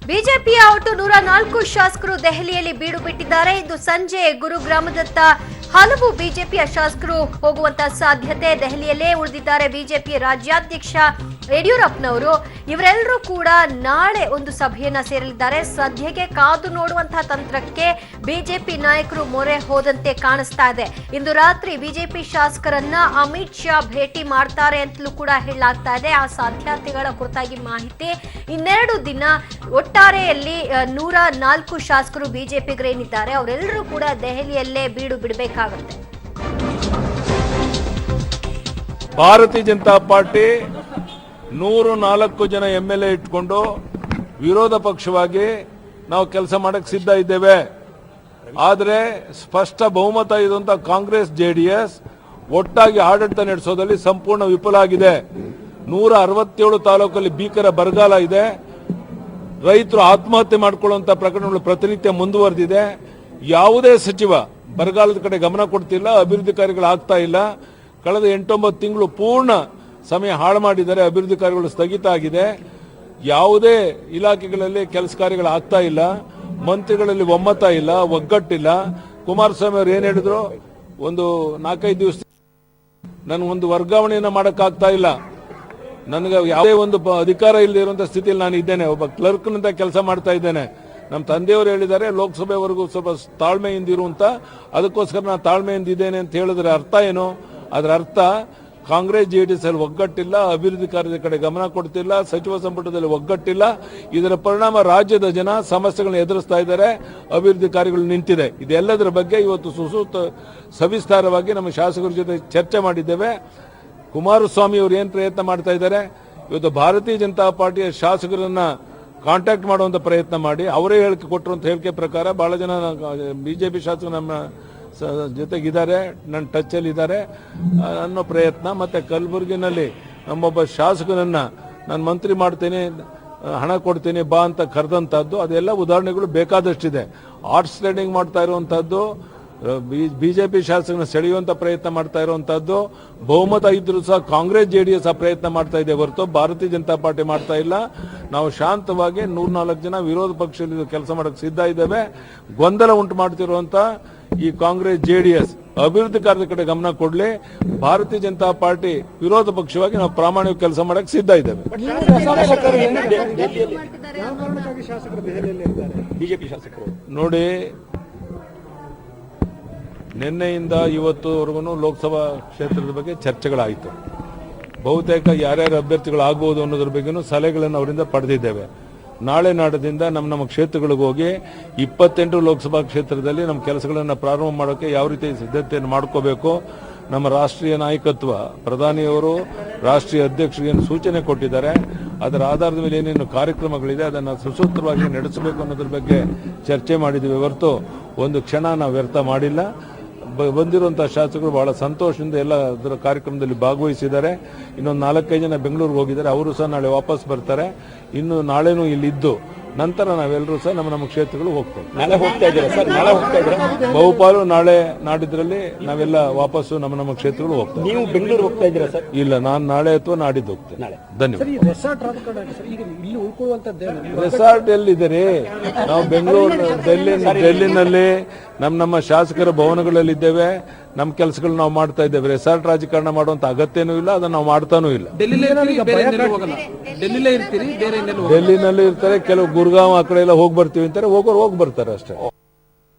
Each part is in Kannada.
ಬಿಜೆಪಿಯ ಒಟ್ಟು 104 ಶಾಸಕರು ದೆಹಲಿಯಲ್ಲಿ ಬೀಡು ಬಿಟ್ಟಿದ್ದಾರೆ. ಇಂದು ಸಂಜೆ ಗುರುಗ್ರಾಮದತ್ತ ಹಲವು ಬಿಜೆಪಿಯ ಶಾಸಕರು ಹೋಗುವಂತ ಸಾಧ್ಯತೆ. ದೆಹಲಿಯಲ್ಲೇ ಉಳಿದಿದ್ದಾರೆ ಬಿಜೆಪಿ ರಾಜ್ಯಾಧ್ಯಕ್ಷ ಯಡಿಯೂರಪ್ಪನವರು. ಇವರೆಲ್ಲರೂ ಕೂಡ ನಾಳೆ ಒಂದು ಸಭೆಯನ್ನ ಸೇರಲಿದ್ದಾರೆ. ಸದ್ಯಕ್ಕೆ ಕಾದು ನೋಡುವಂತಹ ತಂತ್ರಕ್ಕೆ ಬಿಜೆಪಿ ನಾಯಕರು ಮೊರೆ ಹೋದಂತೆ ಕಾಣಿಸ್ತಾ ಇದೆ. ಇಂದು ರಾತ್ರಿ ಬಿಜೆಪಿ ಶಾಸಕರನ್ನ ಅಮಿತ್ ಶಾ ಭೇಟಿ ಮಾಡ್ತಾರೆ ಅಂತಲೂ ಕೂಡ ಹೇಳಲಾಗ್ತಾ ಇದೆ. ಆ ಸಾಧ್ಯತೆಗಳ ಕುರಿತಾಗಿ ಮಾಹಿತಿ. ಇನ್ನೆರಡು ದಿನ ಒಟ್ಟಾರೆಯಲ್ಲಿ 104 ಶಾಸಕರು ಬಿಜೆಪಿಗರೇನಿದ್ದಾರೆ ಅವರೆಲ್ಲರೂ ಕೂಡ ದೆಹಲಿಯಲ್ಲೇ ಬೀಡು ಬಿಡಬೇಕಾಗುತ್ತೆ. ಭಾರತೀಯ ಜನತಾ ಪಾರ್ಟಿ 104 ಜನ MLA ಇಟ್ಕೊಂಡು ವಿರೋಧ ಪಕ್ಷವಾಗಿ ನಾವು ಕೆಲಸ ಮಾಡಕ್ಕೆ ಸಿದ್ಧ ಇದ್ದೇವೆ. ಆದರೆ ಸ್ಪಷ್ಟ ಬಹುಮತ ಇರುವಂತ ಕಾಂಗ್ರೆಸ್ JDS ಒಟ್ಟಾಗಿ ಆಡಳಿತ ನಡೆಸೋದಲ್ಲಿ ಸಂಪೂರ್ಣ ವಿಫಲ ಆಗಿದೆ. 167 ತಾಲೂಕಲ್ಲಿ ಭೀಕರ ಬರಗಾಲ ಇದೆ. ರೈತರು ಆತ್ಮಹತ್ಯೆ ಮಾಡಿಕೊಳ್ಳುವಂತ ಪ್ರಕರಣಗಳು ಪ್ರತಿನಿತ್ಯ ಮುಂದುವರೆದಿದೆ. ಯಾವುದೇ ಸಚಿವ ಬರಗಾಲದ ಕಡೆ ಗಮನ ಕೊಡ್ತಿಲ್ಲ, ಅಭಿವೃದ್ಧಿ ಕಾರ್ಯಗಳು ಆಗ್ತಾ ಇಲ್ಲ. ಕಳೆದ 8-9 ತಿಂಗಳು ಪೂರ್ಣ ಸಮಯ ಹಾಳು ಮಾಡಿದ್ದಾರೆ. ಅಭಿವೃದ್ಧಿ ಕಾರ್ಯಗಳು ಸ್ಥಗಿತ ಆಗಿದೆ. ಯಾವುದೇ ಇಲಾಖೆಗಳಲ್ಲಿ ಕೆಲಸ ಕಾರ್ಯಗಳು ಆಗ್ತಾ ಇಲ್ಲ. ಮಂತ್ರಿಗಳಲ್ಲಿ ಒಮ್ಮತ ಇಲ್ಲ, ಒಗ್ಗಟ್ಟಿಲ್ಲ. ಕುಮಾರಸ್ವಾಮಿ ಅವರು ಏನ್ ಹೇಳಿದ್ರು, ಒಂದು 4-5 ದಿವಸ ನನಗೊಂದು ವರ್ಗಾವಣೆಯನ್ನ ಮಾಡಕ್ಕಾಗ್ತಾ ಇಲ್ಲ, ನನಗೆ ಯಾವುದೇ ಒಂದು ಅಧಿಕಾರ ಇಲ್ಲದೆ ಇರುವಂತಹ ಸ್ಥಿತಿಯಲ್ಲಿ ನಾನು ಇದ್ದೇನೆ, ಒಬ್ಬ ಕ್ಲರ್ಕ್ನಂತ ಕೆಲಸ ಮಾಡ್ತಾ ಇದ್ದೇನೆ. ನಮ್ಮ ತಂದೆಯವರು ಹೇಳಿದ್ದಾರೆ ಲೋಕಸಭೆವರೆಗೂ ಸ್ವಲ್ಪ ತಾಳ್ಮೆಯಿಂದ ಇರುವಂತ, ಅದಕ್ಕೋಸ್ಕರ ನಾನು ತಾಳ್ಮೆಯಿಂದ ಇದ್ದೇನೆ ಅಂತ ಹೇಳಿದ್ರೆ ಅರ್ಥ ಏನು? ಅದರ ಅರ್ಥ ಕಾಂಗ್ರೆಸ್ JDS ಅಲ್ಲಿ ಒಗ್ಗಟ್ಟಿಲ್ಲ, ಅಭಿವೃದ್ಧಿ ಕಾರ್ಯದ ಕಡೆ ಗಮನ ಕೊಡ್ತಿಲ್ಲ, ಸಚಿವ ಸಂಪುಟದಲ್ಲಿ ಒಗ್ಗಟ್ಟಿಲ್ಲ. ಇದರ ಪರಿಣಾಮ ರಾಜ್ಯದ ಜನ ಸಮಸ್ಯೆಗಳನ್ನು ಎದುರಿಸ್ತಾ ಇದ್ದಾರೆ, ಅಭಿವೃದ್ಧಿ ಕಾರ್ಯಗಳು ನಿಂತಿದೆ. ಇದೆಲ್ಲದರ ಬಗ್ಗೆ ಇವತ್ತು ಸವಿಸ್ತಾರವಾಗಿ ನಮ್ಮ ಶಾಸಕರ ಜೊತೆ ಚರ್ಚೆ ಮಾಡಿದ್ದೇವೆ. ಕುಮಾರಸ್ವಾಮಿ ಅವರು ಏನ್ ಪ್ರಯತ್ನ ಮಾಡ್ತಾ ಇದ್ದಾರೆ, ಇವತ್ತು ಭಾರತೀಯ ಜನತಾ ಪಾರ್ಟಿಯ ಶಾಸಕರನ್ನ ಕಾಂಟ್ಯಾಕ್ಟ್ ಮಾಡುವಂತ ಪ್ರಯತ್ನ ಮಾಡಿ ಅವರೇ ಹೇಳಿಕೆ ಕೊಟ್ಟಿರುವಂತ ಹೇಳಿಕೆ ಪ್ರಕಾರ ಬಹಳ ಜನ ಬಿಜೆಪಿ ಶಾಸಕರು ನಮ್ಮ ಜೊತೆಗಿದ್ದಾರೆ, ನನ್ನ ಟಚ್ ಅಲ್ಲಿ ಇದ್ದಾರೆ ಅನ್ನೋ ಪ್ರಯತ್ನ. ಮತ್ತೆ ಕಲಬುರಗಿನಲ್ಲಿ ನಮ್ಮೊಬ್ಬ ಶಾಸಕನನ್ನ ನಾನು ಮಂತ್ರಿ ಮಾಡ್ತೇನೆ, ಹಣ ಕೊಡ್ತೇನೆ ಬಾ ಅಂತ ಕರೆದಂತಹದ್ದು, ಅದೆಲ್ಲ ಉದಾಹರಣೆಗಳು ಬೇಕಾದಷ್ಟಿದೆ. ಆರ್ಟ್ಸ್ ಟ್ರೇಡಿಂಗ್ ಮಾಡ್ತಾ ಇರುವಂತಹದ್ದು, ಬಿಜೆಪಿ ಶಾಸಕರನ್ನ ಸೆಳೆಯುವಂತ ಪ್ರಯತ್ನ ಮಾಡ್ತಾ ಇರುವಂತಹದ್ದು, ಬಹುಮತ ಇದ್ರೂ ಸಹ ಕಾಂಗ್ರೆಸ್ JDS ಆ ಪ್ರಯತ್ನ ಮಾಡ್ತಾ ಇದೆ ಹೊರತು ಭಾರತೀಯ ಜನತಾ ಪಾರ್ಟಿ ಮಾಡ್ತಾ ಇಲ್ಲ. ನಾವು ಶಾಂತವಾಗಿ 104 ಜನ ವಿರೋಧ ಪಕ್ಷದಲ್ಲಿ ಕೆಲಸ ಮಾಡಕ್ಕೆ ಸಿದ್ಧ ಇದ್ದೇವೆ. ಗೊಂದಲ ಉಂಟು ಮಾಡ್ತಿರುವಂತ ಈ ಕಾಂಗ್ರೆಸ್ JDS ಅಭಿವೃದ್ಧಿ ಕಾರ್ಯದ ಕಡೆ ಗಮನ ಕೊಡ್ಲಿ. ಭಾರತೀಯ ಜನತಾ ಪಾರ್ಟಿ ವಿರೋಧ ಪಕ್ಷವಾಗಿ ನಾವು ಪ್ರಾಮಾಣಿಕ ಕೆಲಸ ಮಾಡಕ್ಕೆ ಸಿದ್ಧ ಇದ್ದೇವೆ. ನೋಡಿ, ನಿನ್ನೆಯಿಂದ ಇವತ್ತುವರೆಗೂ ಲೋಕಸಭಾ ಕ್ಷೇತ್ರದ ಬಗ್ಗೆ ಚರ್ಚೆಗಳಾಯಿತು. ಬಹುತೇಕ ಯಾರ್ಯಾರು ಅಭ್ಯರ್ಥಿಗಳಾಗಬಹುದು ಅನ್ನೋದ್ರ ಬಗ್ಗೆನೂ ಸಲಹೆಗಳನ್ನು ಅವರಿಂದ ಪಡೆದಿದ್ದೇವೆ. ನಾಳೆ ನಾಡದಿಂದ ನಮ್ಮ ಕ್ಷೇತ್ರಗಳಿಗೆ ಹೋಗಿ 28 ಲೋಕಸಭಾ ಕ್ಷೇತ್ರದಲ್ಲಿ ನಮ್ಮ ಕೆಲಸಗಳನ್ನು ಪ್ರಾರಂಭ ಮಾಡೋಕೆ ಯಾವ ರೀತಿ ಸಿದ್ಧತೆಯನ್ನು ಮಾಡ್ಕೋಬೇಕು, ನಮ್ಮ ರಾಷ್ಟ್ರೀಯ ನಾಯಕತ್ವ, ಪ್ರಧಾನಿಯವರು ರಾಷ್ಟ್ರೀಯ ಅಧ್ಯಕ್ಷರಿಗೆ ಸೂಚನೆ ಕೊಟ್ಟಿದ್ದಾರೆ. ಅದರ ಆಧಾರದ ಮೇಲೆ ಏನೇನು ಕಾರ್ಯಕ್ರಮಗಳಿದೆ ಅದನ್ನು ಸುಸೂತ್ರವಾಗಿ ನಡೆಸಬೇಕು ಅನ್ನೋದ್ರ ಬಗ್ಗೆ ಚರ್ಚೆ ಮಾಡಿದ್ದೀವಿ ಹೊರತು ಒಂದು ಕ್ಷಣ ನಾವು ವ್ಯರ್ಥ ಮಾಡಿಲ್ಲ. ಬಂದಿರುವಂತಹ ಶಾಸಕರು ಬಹಳ ಸಂತೋಷದಿಂದ ಎಲ್ಲ ಅದರ ಕಾರ್ಯಕ್ರಮದಲ್ಲಿ ಭಾಗವಹಿಸಿದ್ದಾರೆ. ಇನ್ನೊಂದು 4-5 ಜನ ಬೆಂಗಳೂರಿಗೆ ಹೋಗಿದ್ದಾರೆ, ಅವರು ಸಹ ನಾಳೆ ವಾಪಸ್ ಬರ್ತಾರೆ. ಇನ್ನು ನಾಳೆನೂ ಇಲ್ಲಿದ್ದು ನಂತರ ನಾವೆಲ್ಲರೂ ಸಹ ನಮ್ಮ ಕ್ಷೇತ್ರಗಳು ಹೋಗ್ತೇವೆ. ನಾಳೆ ಹೋಗ್ತಾ ಇದ್ದೀರಾ ಸರ್? ನಾಳೆ ಹೋಗ್ತಾ ಇದ್ದೀರಾ? ಬಹುಪಾಲು ನಾಳೆ ನಾಡಿದ್ರಲ್ಲಿ ನಾವೆಲ್ಲ ವಾಪಸ್ಸು ನಮ್ಮ ಕ್ಷೇತ್ರಗಳು ಹೋಗ್ತೇವೆ. ನೀವು ಬೆಂಗಳೂರು ಹೋಗ್ತಾ ಇದ್ದೀರಾ ಸರ್? ಇಲ್ಲ, ನಾನು ನಾಳೆ ಅಥವಾ ನಾಡಿದ್ದು ಹೋಗ್ತೇನೆ. ಧನ್ಯವಾದ. ರೆಸಾರ್ಟ್ ಎಲ್ಲಿದ್ದಾರೆ? ನಾವು ಬೆಂಗಳೂರು, ಡೆಲ್ಲಿನಲ್ಲಿ ನಮ್ಮ ಶಾಸಕರ ಭವನಗಳಲ್ಲಿ ಇದ್ದೇವೆ. ನಮ್ಮ ಕೆಲಸಗಳು ನಾವು ಮಾಡ್ತಾ ಇದ್ದೇವೆ. ರೆಸಾರ್ಟ್ ರಾಜಕಾರಣ ಮಾಡುವಂತ ಅಗತ್ಯನೂ ಇಲ್ಲ, ಅದನ್ನ ನಾವು ಮಾಡ್ತಾನೂ ಇಲ್ಲ. ಡೆಲ್ಲಿನಲ್ಲಿ ಇರ್ತಾರೆ, ಕೆಲವು ಗುರ್ಗಾಂವ್ ಆ ಕಡೆ ಎಲ್ಲ ಹೋಗಿ ಬರ್ತೀವಿ ಅಂತಾರೆ, ಹೋಗಿ ಬರ್ತಾರೆ ಅಷ್ಟೇ.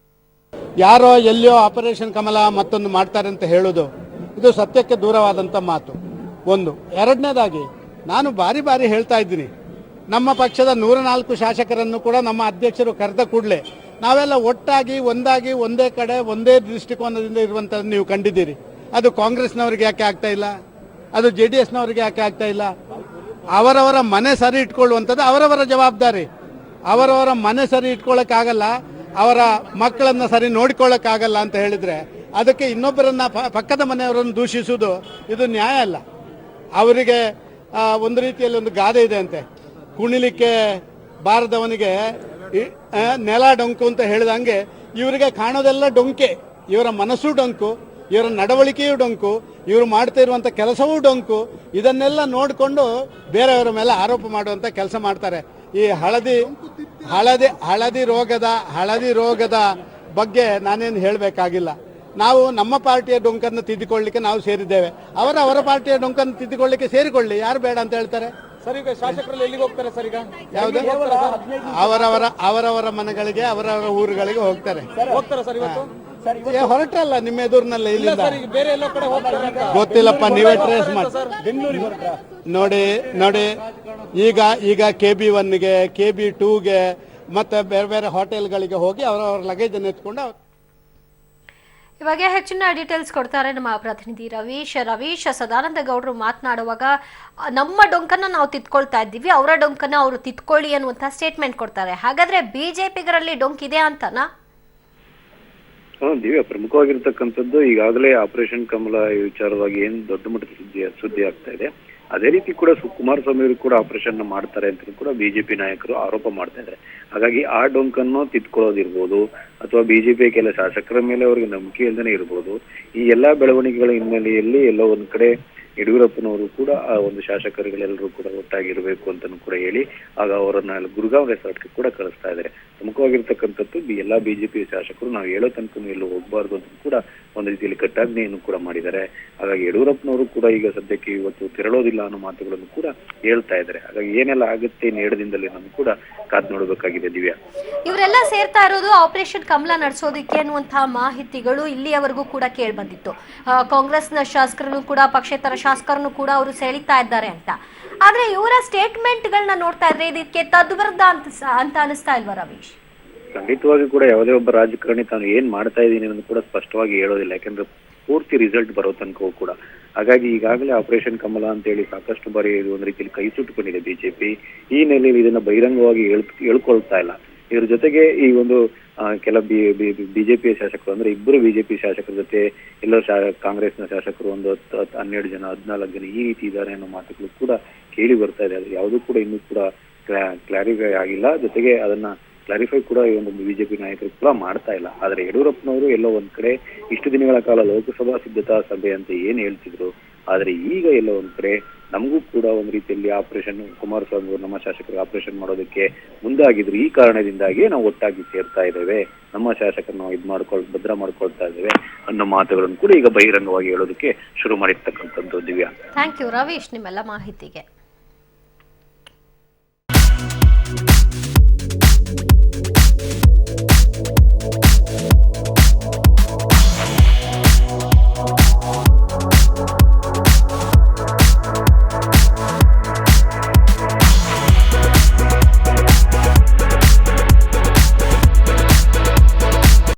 ಯಾರೋ ಎಲ್ಲಿಯೋ ಆಪರೇಷನ್ ಕಮಲ ಮತ್ತೊಂದು ಮಾಡ್ತಾರೆ ಅಂತ ಹೇಳೋದು ಇದು ಸತ್ಯಕ್ಕೆ ದೂರವಾದಂತ ಮಾತು. ಒಂದು. ಎರಡನೇದಾಗಿ ನಾನು ಬಾರಿ ಹೇಳ್ತಾ ಇದ್ದೀನಿ, ನಮ್ಮ ಪಕ್ಷದ 104 ಶಾಸಕರನ್ನು ಕೂಡ ನಮ್ಮ ಅಧ್ಯಕ್ಷರು ಕರೆದ ಕೂಡಲೇ ನಾವೆಲ್ಲ ಒಟ್ಟಾಗಿ ಒಂದಾಗಿ ಒಂದೇ ಕಡೆ ಒಂದೇ ದೃಷ್ಟಿಕೋನದಿಂದ ಇರುವಂತದ್ದು ನೀವು ಕಂಡಿದ್ದೀರಿ. ಅದು ಕಾಂಗ್ರೆಸ್ನವರಿಗೆ ಯಾಕೆ ಆಗ್ತಾ ಇಲ್ಲ? ಅದು JDSನವರಿಗೆ ಯಾಕೆ ಆಗ್ತಾ ಇಲ್ಲ? ಅವರವರ ಮನೆ ಸರಿ ಇಟ್ಕೊಳ್ಳುವಂಥದ್ದು ಅವರವರ ಜವಾಬ್ದಾರಿ. ಅವರವರ ಮನೆ ಸರಿ ಇಟ್ಕೊಳ್ಳೋಕ್ಕಾಗಲ್ಲ, ಅವರ ಮಕ್ಕಳನ್ನ ಸರಿ ನೋಡಿಕೊಳ್ಳೋಕ್ಕಾಗಲ್ಲ ಅಂತ ಹೇಳಿದ್ರೆ ಅದಕ್ಕೆ ಇನ್ನೊಬ್ಬರನ್ನ ಪಕ್ಕದ ಮನೆಯವರನ್ನು ದೂಷಿಸುವುದು ಇದು ನ್ಯಾಯ ಅಲ್ಲ. ಅವರಿಗೆ ಒಂದು ರೀತಿಯಲ್ಲಿ ಒಂದು ಗಾದೆ ಇದೆ ಅಂತೆ, ಕುಣಿಲಿಕ್ಕೆ ಬಾರದವನಿಗೆ ನೆಲ ಡೊಂಕು ಅಂತ ಹೇಳಿದಂಗೆ ಇವರಿಗೆ ಕಾಣೋದೆಲ್ಲ ಡೊಂಕೆ. ಇವರ ಮನಸ್ಸು ಡೊಂಕು, ಇವರ ನಡವಳಿಕೆಯೂ ಡೊಂಕು, ಇವರು ಮಾಡ್ತಾ ಇರುವಂತ ಕೆಲಸವೂ ಡೊಂಕು. ಇದನ್ನೆಲ್ಲ ನೋಡಿಕೊಂಡು ಬೇರೆಯವರ ಮೇಲೆ ಆರೋಪ ಮಾಡುವಂತ ಕೆಲಸ ಮಾಡ್ತಾರೆ. ಈ ಹಳದಿ ರೋಗದ ಬಗ್ಗೆ ನಾನೇನು ಹೇಳಬೇಕಾಗಿಲ್ಲ. ನಾವು ನಮ್ಮ ಪಾರ್ಟಿಯ ಡೊಂಕನ್ನು ತಿದ್ದಿಕೊಳ್ಳಿಕ್ಕೆ ನಾವು ಸೇರಿದ್ದೇವೆ. ಅವರ ಪಾರ್ಟಿಯ ಡೊಂಕನ್ನು ತಿದ್ದಿಕೊಳ್ಳಿಕ್ಕೆ ಸೇರಿಕೊಳ್ಳಿ, ಯಾರು ಬೇಡ ಅಂತ ಹೇಳ್ತಾರೆ? ಸರ್ ಈಗ ಶಾಸಕರಲ್ಲಿ ಎಲ್ಲಿಗೆ ಹೋಗ್ತಾರೆ ಸರ್? ಈಗ ಯಾವುದು ಅವರವರ ಮನೆಗಳಿಗೆ ಅವರವರ ಊರುಗಳಿಗೆ ಹೋಗ್ತಾರೆ ಸರ್ ಇವತ್ತು ಹೊರಟ್ರಲ್ಲ ನಿಮ್ಮ ಎದುರಿನಲ್ಲ, ಇಲ್ಲಿಂದ ಬೇರೆ ಎಲ್ಲ ಕಡೆ ಹೋಗ್ತಾರೆ ಗೊತ್ತಿಲ್ಲಪ್ಪ, ನೀವೇ ಟ್ರೇಸ್ ಮಾಡಿ ನೋಡಿ. ಈಗ KB1ಗೆ KB2ಗೆ ಮತ್ತೆ ಬೇರೆ ಬೇರೆ ಹೋಟೆಲ್ಗಳಿಗೆ ಹೋಗಿ ಅವರವರ ಲಗೇಜ್ ಅನ್ನು ಎತ್ಕೊಂಡು ಇವಾಗ ಹೆಚ್ಚಿನ ಡೀಟೇಲ್ಸ್ ಕೊಡ್ತಾರೆ ನಮ್ಮ ಪ್ರತಿನಿಧಿ ರವೀಶ್ ಸದಾನಂದ ಗೌಡರು ಮಾತನಾಡುವಾಗ ನಮ್ಮ ಡೊಂಕನ್ನ ನಾವು ತಿತ್ಕೊಳ್ತಾ ಇದ್ದೀವಿ, ಅವರ ಡೊಂಕನ್ನ ಅವರು ತಿತ್ಕೊಳ್ಳಿ ಅನ್ನುವಂತ ಸ್ಟೇಟ್ಮೆಂಟ್ ಕೊಡ್ತಾರೆ. ಹಾಗಾದ್ರೆ ಬಿಜೆಪಿಗರಲ್ಲಿ ಡೊಂಕ್ ಇದೆ ಅಂತನಾ? ದಿವ್ಯ, ಪ್ರಮುಖವಾಗಿರ್ತಕ್ಕಂಥದ್ದು ಈಗಾಗಲೇ ಆಪರೇಷನ್ ಕಮಲ ವಿಚಾರವಾಗಿ ಏನ್ ದೊಡ್ಡ ಮಟ್ಟದ ಸುದ್ದಿ ಆಗ್ತಾ ಇದೆ. ಅದೇ ರೀತಿ ಕೂಡ ಕುಮಾರಸ್ವಾಮಿ ಅವರು ಕೂಡ ಆಪರೇಷನ್ ಮಾಡ್ತಾರೆ ಅಂತ ಕೂಡ ಬಿಜೆಪಿ ನಾಯಕರು ಆರೋಪ ಮಾಡ್ತಾ ಇದ್ದಾರೆ. ಹಾಗಾಗಿ ಆ ಡೊಂಕನ್ನು ತಿದ್ಕೊಳ್ಳೋದಿರ್ಬೋದು ಅಥವಾ ಬಿಜೆಪಿಯ ಕೆಲ ಶಾಸಕರ ಮೇಲೆ ಅವರಿಗೆ ನಂಬಿಕೆ ಇಲ್ಲದೇ ಇರ್ಬೋದು. ಈ ಎಲ್ಲಾ ಬೆಳವಣಿಗೆಗಳ ಹಿನ್ನೆಲೆಯಲ್ಲಿ ಎಲ್ಲೋ ಒಂದ್ ಕಡೆ ಯಡಿಯೂರಪ್ಪನವರು ಕೂಡ ಆ ಒಂದು ಶಾಸಕರುಗಳೆಲ್ಲರೂ ಕೂಡ ಒಟ್ಟಾಗಿರ್ಬೇಕು ಅಂತನೂ ಕೂಡ ಹೇಳಿ ಆಗ ಅವರನ್ನ ಗುರುಗಾಂವ್ ರೆಸಾರ್ಟ್ಗೆ ಕೂಡ ಕಳಿಸ್ತಾ ಇದ್ದಾರೆ. ಪ್ರಮುಖವಾಗಿರ್ತಕ್ಕಂಥದ್ದು ಎಲ್ಲಾ ಬಿಜೆಪಿ ಶಾಸಕರು ನಾವು ಹೇಳೋ ತನಕನೂ ಎಲ್ಲೂ ಹೋಗ್ಬಾರ್ದು ಅಂತ ಕೂಡ ಒಂದು ರೀತಿಯಲ್ಲಿ ಕಟ್ಟಾಜ್ಞೆಯನ್ನು ಕೂಡ ಮಾಡಿದ್ದಾರೆ. ಹಾಗಾಗಿ ಯಡಿಯೂರಪ್ಪನವರು ಕೂಡ ಈಗ ಸದ್ಯಕ್ಕೆ ಇವತ್ತು ತೆರಳೋದಿಲ್ಲ ಅನ್ನೋ ಮಾತುಗಳನ್ನು ಕೂಡ ಹೇಳ್ತಾ ಇದ್ದಾರೆ. ಹಾಗಾಗಿ ಏನೆಲ್ಲ ಆಗುತ್ತೆ ನೇರದಿಂದಲೇ ನಮ್ಗೆ ಕೂಡ ಕಾದ್ ನೋಡಬೇಕಾಗಿದೆ. ದಿವ್ಯಾ, ಇವರೆಲ್ಲ ಸೇರ್ತಾ ಇರೋದು ಆಪರೇಷನ್ ಕಮಲ ನಡೆಸೋದಿಕ್ಕೆ ಅನ್ನುವಂತಹ ಮಾಹಿತಿಗಳು ಇಲ್ಲಿಯವರೆಗೂ ಕೂಡ ಕೇಳಿ ಬಂದಿತ್ತು. ಕಾಂಗ್ರೆಸ್ನ ಶಾಸಕರನ್ನು ಕೂಡ ಪಕ್ಷೇತರ ಶಾಸಕರನ್ನು ಕೂಡ ಅವರು ಸೆಳೀತಾ ಇದ್ದಾರೆ ಅಂತ. ಆದ್ರೆ ಇವರ ಸ್ಟೇಟ್ಮೆಂಟ್ ಗಳನ್ನ ನೋಡ್ತಾ ಇದ್ರೆ ಇದಕ್ಕೆ ತದ್ವಿರುದ್ಧ ಅಂತ ಅನಿಸ್ತಾ ಇಲ್ವಾ ರವೀಶ್? ಖಂಡಿತವಾಗಿ ಕೂಡ ಯಾವುದೇ ಒಬ್ಬ ರಾಜಕಾರಣಿ ತಾನು ಏನ್ ಮಾಡ್ತಾ ಇದ್ದೀನಿ ಅನ್ನೋದು ಕೂಡ ಸ್ಪಷ್ಟವಾಗಿ ಹೇಳೋದಿಲ್ಲ, ಯಾಕಂದ್ರೆ ಪೂರ್ತಿ ರಿಸಲ್ಟ್ ಬರೋ ತನಕ ಕೂಡ. ಹಾಗಾಗಿ ಈಗಾಗಲೇ ಆಪರೇಷನ್ ಕಮಲ ಅಂತ ಹೇಳಿ ಸಾಕಷ್ಟು ಬಾರಿ ಒಂದು ರೀತಿಯಲ್ಲಿ ಕೈ ಸುಟ್ಟುಕೊಂಡಿದೆ ಬಿಜೆಪಿ. ಈ ನೆಲೆಯಲ್ಲಿ ಇದನ್ನ ಬಹಿರಂಗವಾಗಿ ಹೇಳ್ಕೊಳ್ತಾ ಇಲ್ಲ. ಇದ್ರ ಜೊತೆಗೆ ಈ ಒಂದು ಕೆಲ ಬಿಜೆಪಿಯ ಶಾಸಕರು ಅಂದ್ರೆ ಇಬ್ಬರು ಬಿಜೆಪಿ ಶಾಸಕರ ಜೊತೆ ಎಲ್ಲೋ ಕಾಂಗ್ರೆಸ್ನ ಶಾಸಕರು ಒಂದು 12 ಜನ 14 ಜನ ಈ ರೀತಿ ಇದ್ದಾರೆ ಅನ್ನೋ ಮಾತುಗಳು ಕೂಡ ಕೇಳಿ ಬರ್ತಾ ಇದೆ. ಅದು ಯಾವುದೂ ಕೂಡ ಇನ್ನೂ ಕೂಡ ಕ್ಲಾರಿಫೈ ಆಗಿಲ್ಲ. ಜೊತೆಗೆ ಅದನ್ನ ಕ್ಲಾರಿಫೈ ಕೂಡ ಈ ಒಂದು ಬಿಜೆಪಿ ನಾಯಕರು ಕೂಡ ಮಾಡ್ತಾ ಇಲ್ಲ. ಆದ್ರೆ ಯಡಿಯೂರಪ್ಪನವರು ಎಲ್ಲೋ ಒಂದ್ ಕಡೆ ಇಷ್ಟು ದಿನಗಳ ಕಾಲ ಲೋಕಸಭಾ ಸಿದ್ಧತಾ ಸಭೆ ಅಂತ ಏನ್ ಹೇಳ್ತಿದ್ರು, ಆದ್ರೆ ಈಗ ಎಲ್ಲೋ ಒಂದ್ ಕಡೆ ನಮಗೂ ಕೂಡ ಒಂದ್ ರೀತಿಯಲ್ಲಿ ಆಪರೇಷನ್ ಕುಮಾರಸ್ವಾಮಿ ಅವರು ನಮ್ಮ ಶಾಸಕರು ಆಪರೇಷನ್ ಮಾಡೋದಕ್ಕೆ ಮುಂದಾಗಿದ್ರು. ಈ ಕಾರಣದಿಂದಾಗಿ ನಾವು ಒಟ್ಟಾಗಿ ಸೇರ್ತಾ ಇದ್ದೇವೆ, ನಮ್ಮ ಶಾಸಕರು ನಾವು ಭದ್ರ ಮಾಡ್ಕೊಳ್ತಾ ಇದ್ದೇವೆ ಅನ್ನೋ ಮಾತುಗಳನ್ನು ಕೂಡ ಈಗ ಬಹಿರಂಗವಾಗಿ ಹೇಳೋದಕ್ಕೆ ಶುರು ಮಾಡಿರ್ತಕ್ಕಂಥದ್ದು. ದಿವ್ಯಾ, ಥ್ಯಾಂಕ್ ಯು ರವೀಶ್ ನಿಮ್ಮೆಲ್ಲ ಮಾಹಿತಿಗೆ.